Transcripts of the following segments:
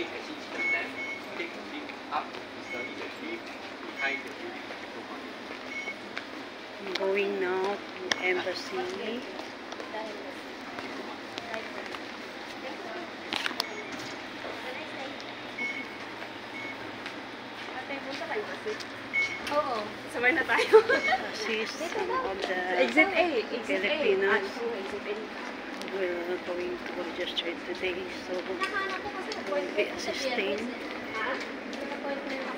8 actually is the left. Take the lift up, study the lift behind the building. I'm going now to embassy. Oo, sabay na tayo. Assist some of the Exit A. Filipinos who are going to register today. So we'll be assisting.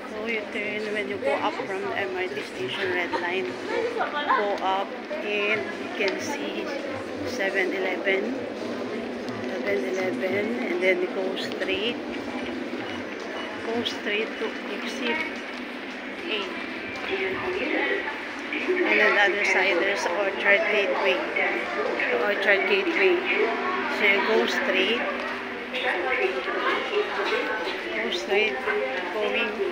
So you turn when you go up from the MRT station, red line, go up and you can see 7-Eleven, and then you go straight to exit A. And on the other side there's Orchard Gateway. So you go straight going to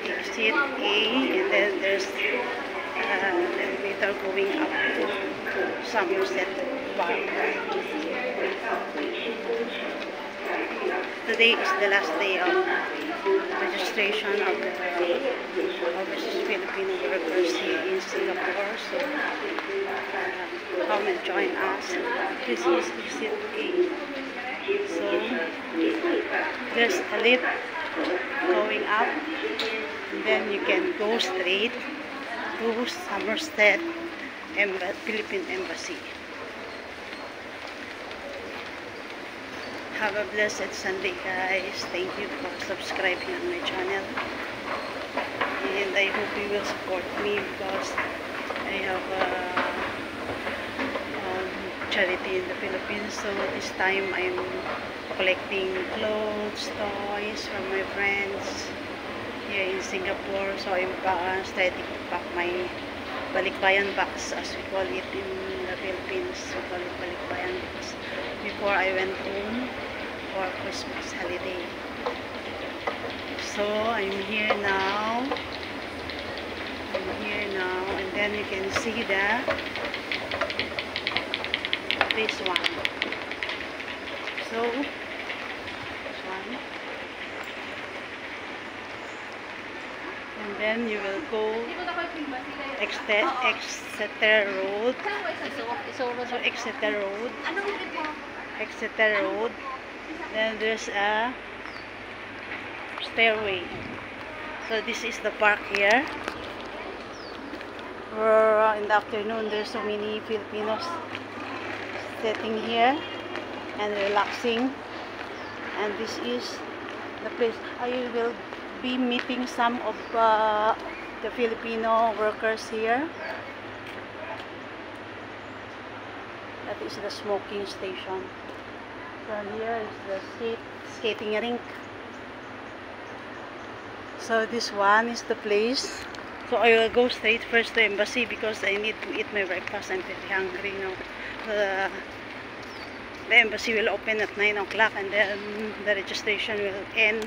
exit A, and then there's elevator going up to Somerset Park. Today is the last day of registration of the overseas Filipino workers here in Singapore. So come and join us. This is exit A. So there's a lift going up, and then you can go straight to Somerset Philippine Embassy. Have a blessed Sunday, guys. Thank you for subscribing on my channel, and I hope you will support me because I have charity in the Philippines. So this time I'm collecting clothes, toys from my friends here in Singapore. So I'm starting to pack my balikbayan box, as we call it in the Philippines. We call it balikbayan box. Before I went home for Christmas holiday. So I'm here now, and then you can see this one. So this one, and then you will go Exeter Road. Exeter Road. Then there's a stairway. So this is the park here. Where in the afternoon there's so many Filipinos sitting here and relaxing. And this is the place. I will be meeting some of the Filipino workers here. That is the smoking station. From here is the skating rink. So this one is the place. So I will go straight first to embassy because I need to eat my breakfast. I'm very hungry now. The embassy will open at 9 o'clock, and then the registration will end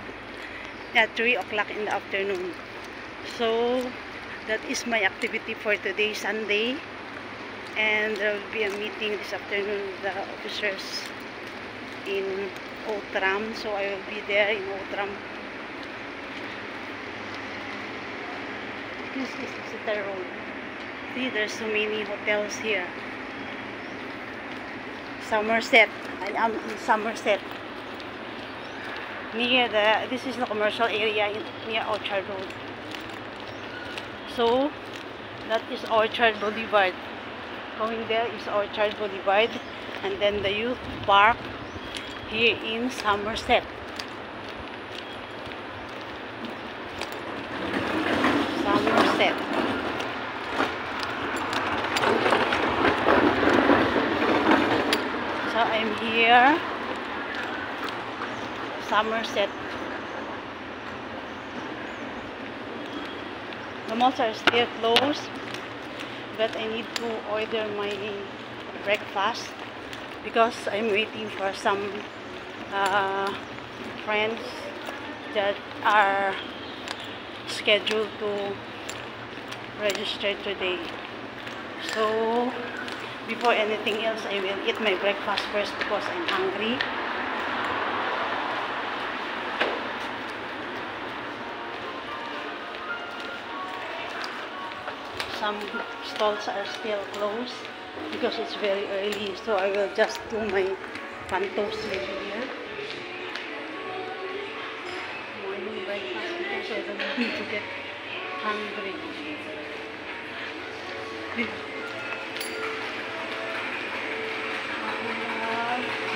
at 3 o'clock in the afternoon. So that is my activity for today, Sunday. And there will be a meeting this afternoon with the officers in Outram. So I will be there in Outram. This is Exeter Road. See, there's so many hotels here. Somerset. I am in Somerset. This is the commercial area near Orchard Road. So that is Orchard Boulevard. Going there is Orchard Boulevard, and then the youth park here in Somerset. So I'm here, Somerset. The malls are still closed, but I need to order my breakfast because I'm waiting for some friends that are scheduled to register today. So before anything else, I will eat my breakfast first because I'm hungry. some stalls are still closed because it's very early. So I will just do my pan toast maybe here. Morning breakfast because I don't need to get hungry.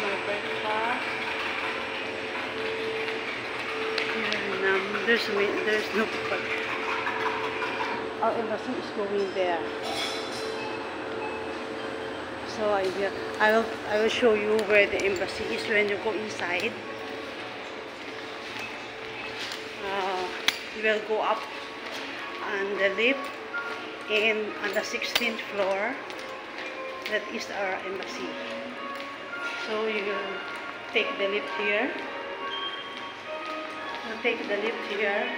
My breakfast. And there's no people. Our embassy is going there. So I will show you where the embassy is when you go inside. You will go up on the lift, and on the 16th floor, that is our embassy. So you will take the lift here. Take the lift here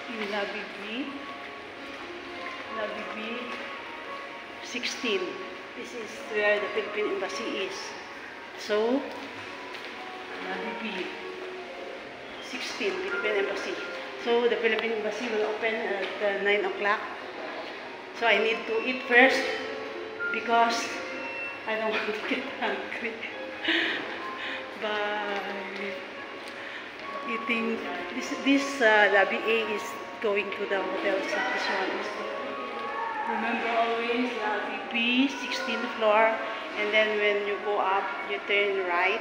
in lobby B 16. This is where the Philippine Embassy is. So lobby B 16, Philippine Embassy. So the Philippine Embassy will open at 9 o'clock. So I need to eat first because I don't want to get hungry. By eating this lobby A is going to the hotel. So this one is, remember always lobby B 16th floor, and then when you go up you turn right,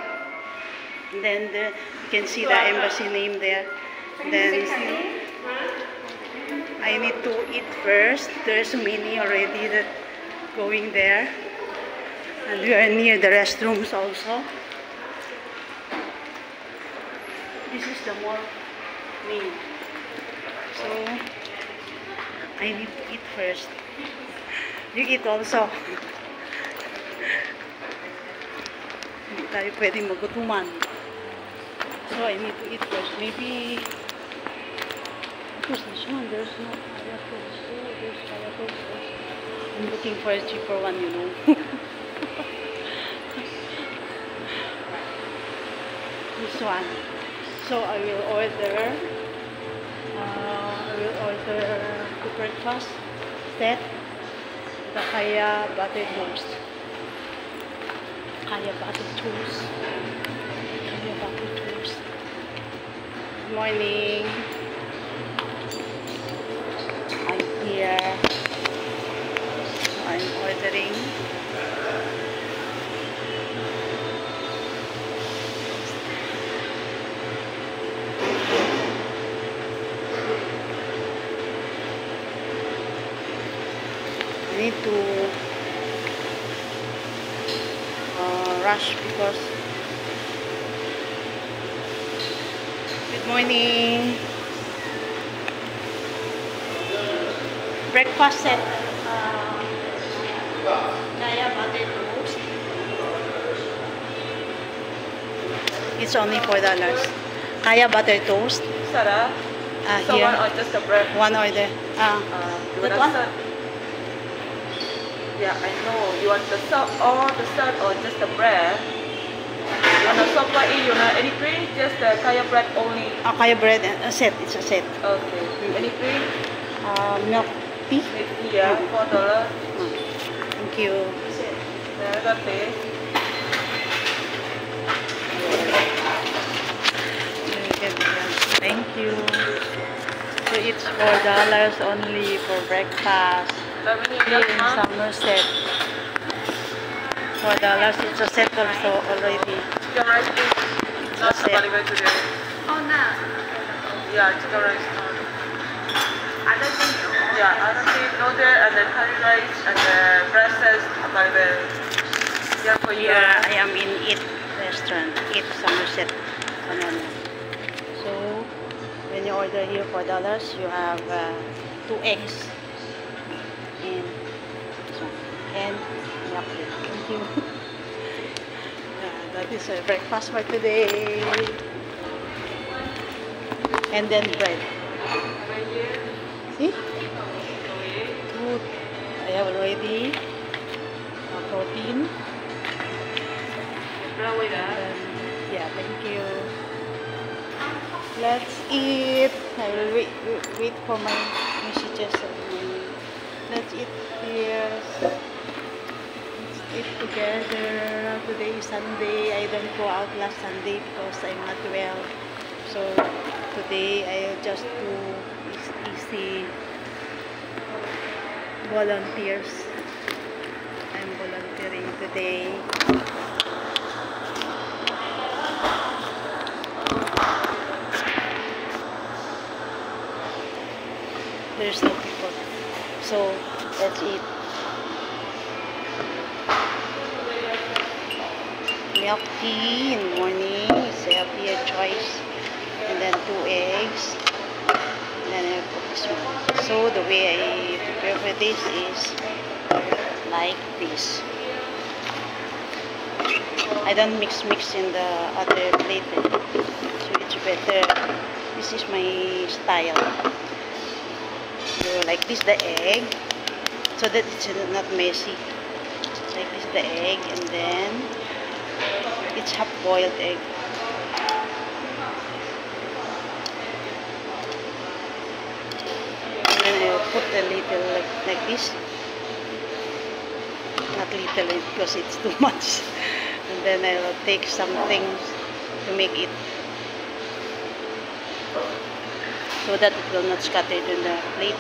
and then you can see the embassy name there. Then I need to eat first. There's many already that going there, and we are near the restrooms also. This is the mall name. So I need to eat first. You eat also. Hindi tayo pwedeng magutuman. So I need to eat first. Maybe because this one there's no kaya toast. Oh, there's kaya toast. I'm looking for a cheaper one, you know. This one. So I will order the breakfast set, the kaya butter toast. Kaya butter toast. Kaya butter toast. Good morning. I'm here. So I'm ordering. I need to rush because good morning. Breakfast set, kaya butter toast. It's only $4. Kaya butter toast. Sarah? So Here. one or just the bread? One order. You That want one? a serve? Yeah, I know. You want the serve or the serve or just the bread? You want the serve like you want any drink? Just the kaya bread only? Kaya bread, a set. It's a set. Okay. Any drink? Milk tea. Yeah, $4. Thank you. Yeah, got this. Thank you. So it's $4 only for breakfast. Here in Somerset. $4. It's a set also already. Chicken rice is not That's it. available today. Oh, no. Yeah, chicken rice not. Other thing, Yeah, I don't think noodle and the curry rice and the breakfast available. Yeah, for you. Here I am in Eat restaurant, Eat Somerset. So when you order here $4, you have 2 eggs and this one, and milk. Thank you. That is our breakfast for today. And then bread. See? Food. I have already protein. Yeah, thank you. Let's eat. I will wait for my messages. Let's eat here. Let's eat together. Today is Sunday. I don't go out last Sunday because I'm not well. So today I'll just do easy volunteers. I'm volunteering today. There's no people. So let's eat. Milk tea in the morning. It's a healthier choice. And then 2 eggs. And then I put this one. So the way I prepare for this is like this. I don't mix in the other plate. So it's better. This is my style. So like this the egg, so that it's not messy. Like this the egg, and then it's half-boiled egg. And then I'll put a little like this. Not little because it's too much. And then I'll take something to make it so that it will not scatter in the plate.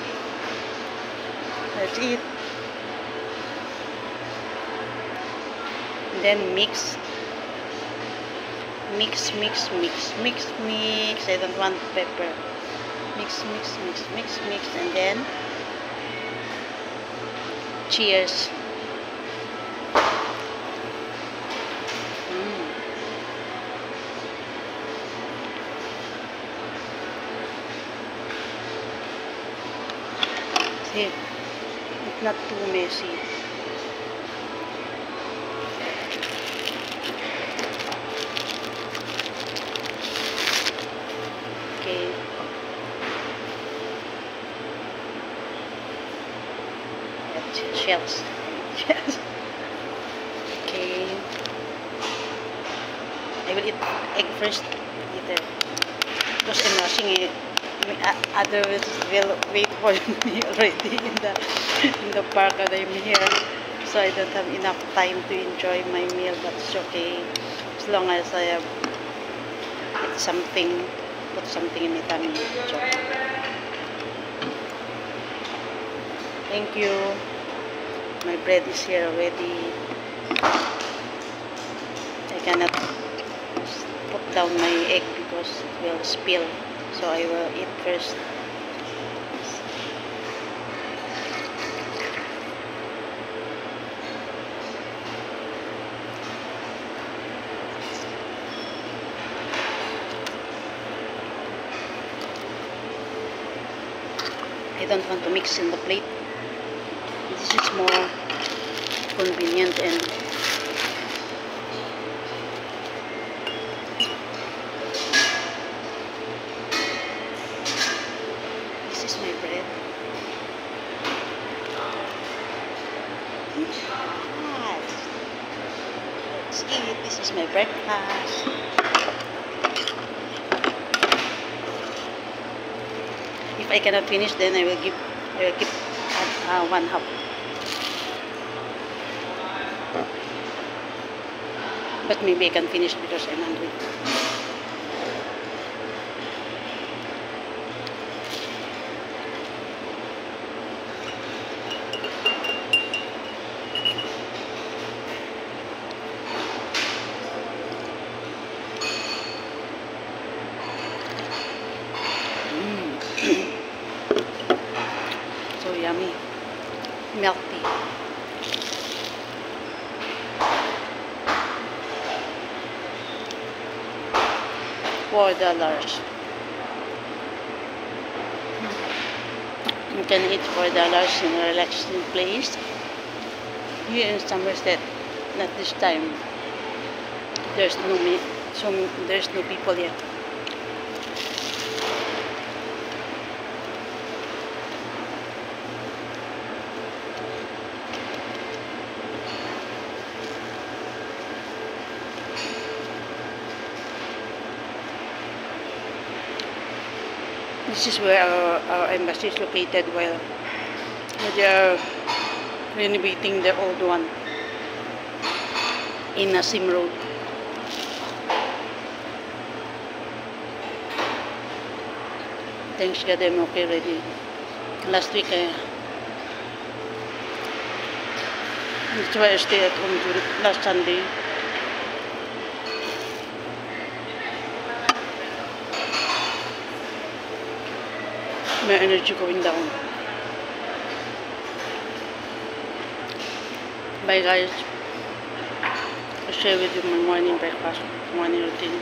Let's eat. And then mix. Mix. I don't want pepper. Mix. And then cheers. See, it's not too messy. Okay. Shells. Okay. I will eat egg first later. Because I'm rushing it. Others will wait for me already in the park that I'm here. So I don't have enough time to enjoy my meal, but it's okay. As long as I have something, put something in my tummy. It's okay. Thank you. My bread is here already. I cannot put down my egg because it will spill. So I will eat first. I don't want to mix in the plate. This is more convenient and this is my bread. Let's eat. This is my breakfast. If I cannot finish, then I will keep one half. But maybe I can finish because I'm hungry. So yummy. Milk tea. $4. You can eat $4 in a relaxing place. Here in Somerset, not this time. There's no people yet. This is where our embassy is located while they are renovating the old one in Nasim Road. Thanks God I'm okay already. Last week that's why I stayed at home last Sunday. My energy going down. Bye guys. I'll share with you my morning breakfast, morning routine.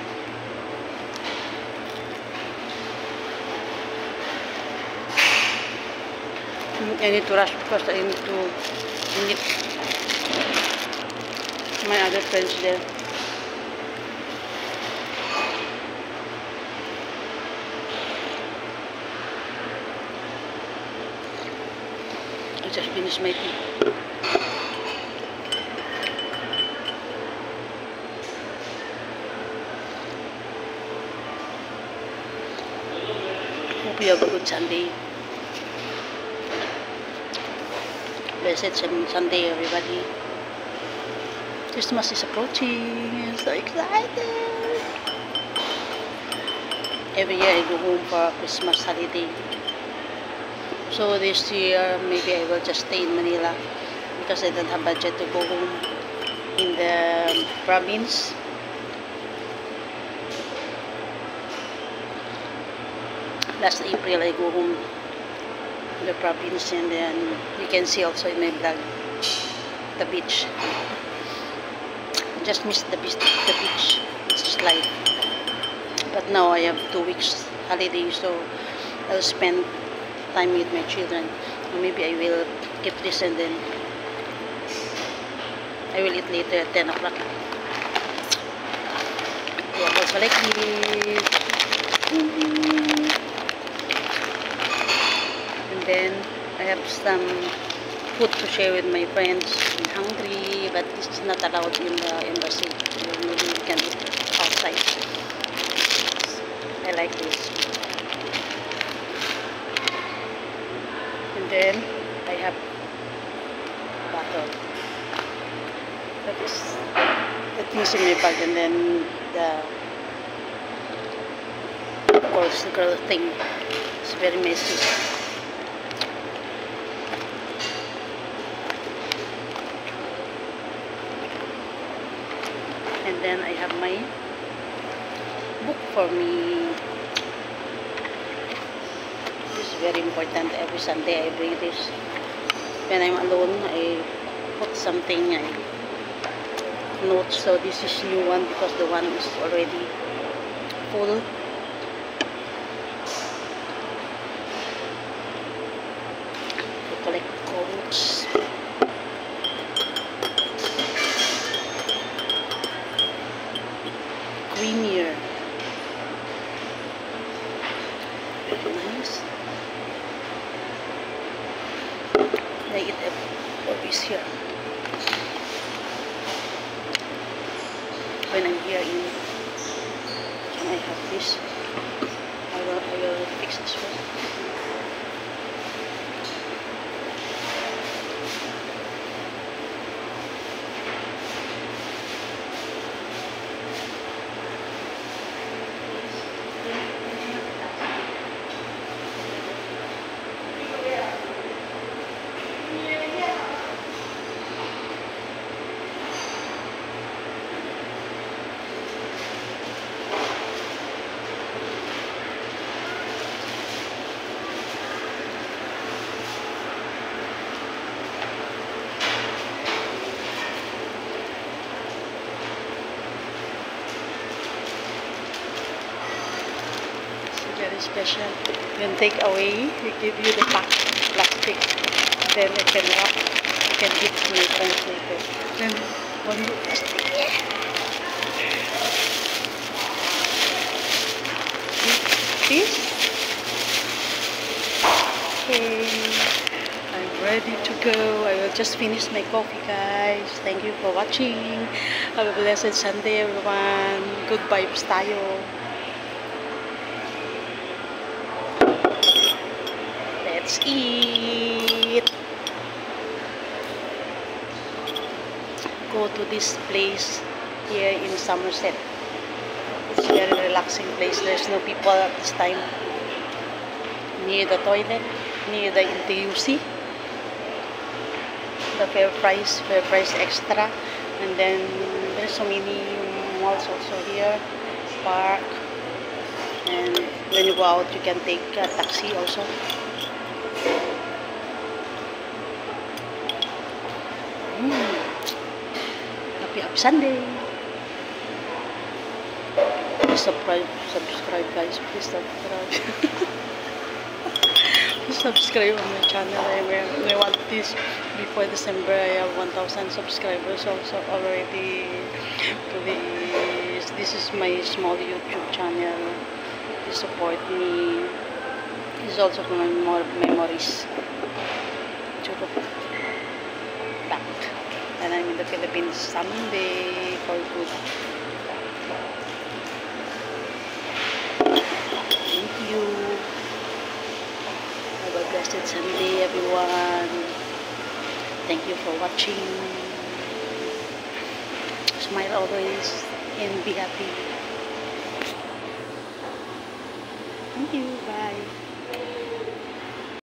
I need to rush because I need to meet my other friends there. I just finished my tea. Hope you have a good Sunday. Blessed Sunday, everybody. Christmas is approaching. I'm so excited. Every year I go home for Christmas holiday. So this year, maybe I will just stay in Manila because I don't have budget to go home in the province. Last April, I go home in the province, and then you can see also in my vlog the beach. Just miss the beach. It's just life. But now I have 2 weeks holiday, so I'll spend time with my children. Or maybe I will keep this and then I will eat later at 10 o'clock. Yeah, also like this. And then I have some food to share with my friends. I'm hungry, but it's not allowed in the embassy. So maybe we can eat outside. I like this. And then I have butter. That is the things in my bag, and then of course the girl thing. It's very messy. And then I have my book for me. This is very important. Every Sunday I bring this. When I'm alone, I put something, I note. So this is new one because the one is already full. I collect quotes. Creamier. Very nice. I eat always here. When I'm here in, can I have this? I will fix this one. Very special. When take away, we give you the plastic. Then I can wrap. I can give to my friends later. Then one more plastic. This. Okay. I'm ready to go. I will just finish my coffee, guys. Thank you for watching. Have a blessed Sunday, everyone. Good vibes tayo. let's eat. Go to this place here in Somerset. It's a very relaxing place. There's no people at this time. Near the toilet, near the NTUC. The fair price extra. And then there's so many malls also here. Park. And when you go out, you can take a taxi also. Happy Sunday. Please subscribe guys. Please subscribe. Please subscribe on my channel. I want this before December. I have 1,000 subscribers also already. Please, this is my small YouTube channel. Please support me. This is also for my memories. Back. And I'm in the Philippines someday for good. Thank you. Have a blessed Sunday, everyone. Thank you for watching. Smile always and be happy. Thank you. Bye.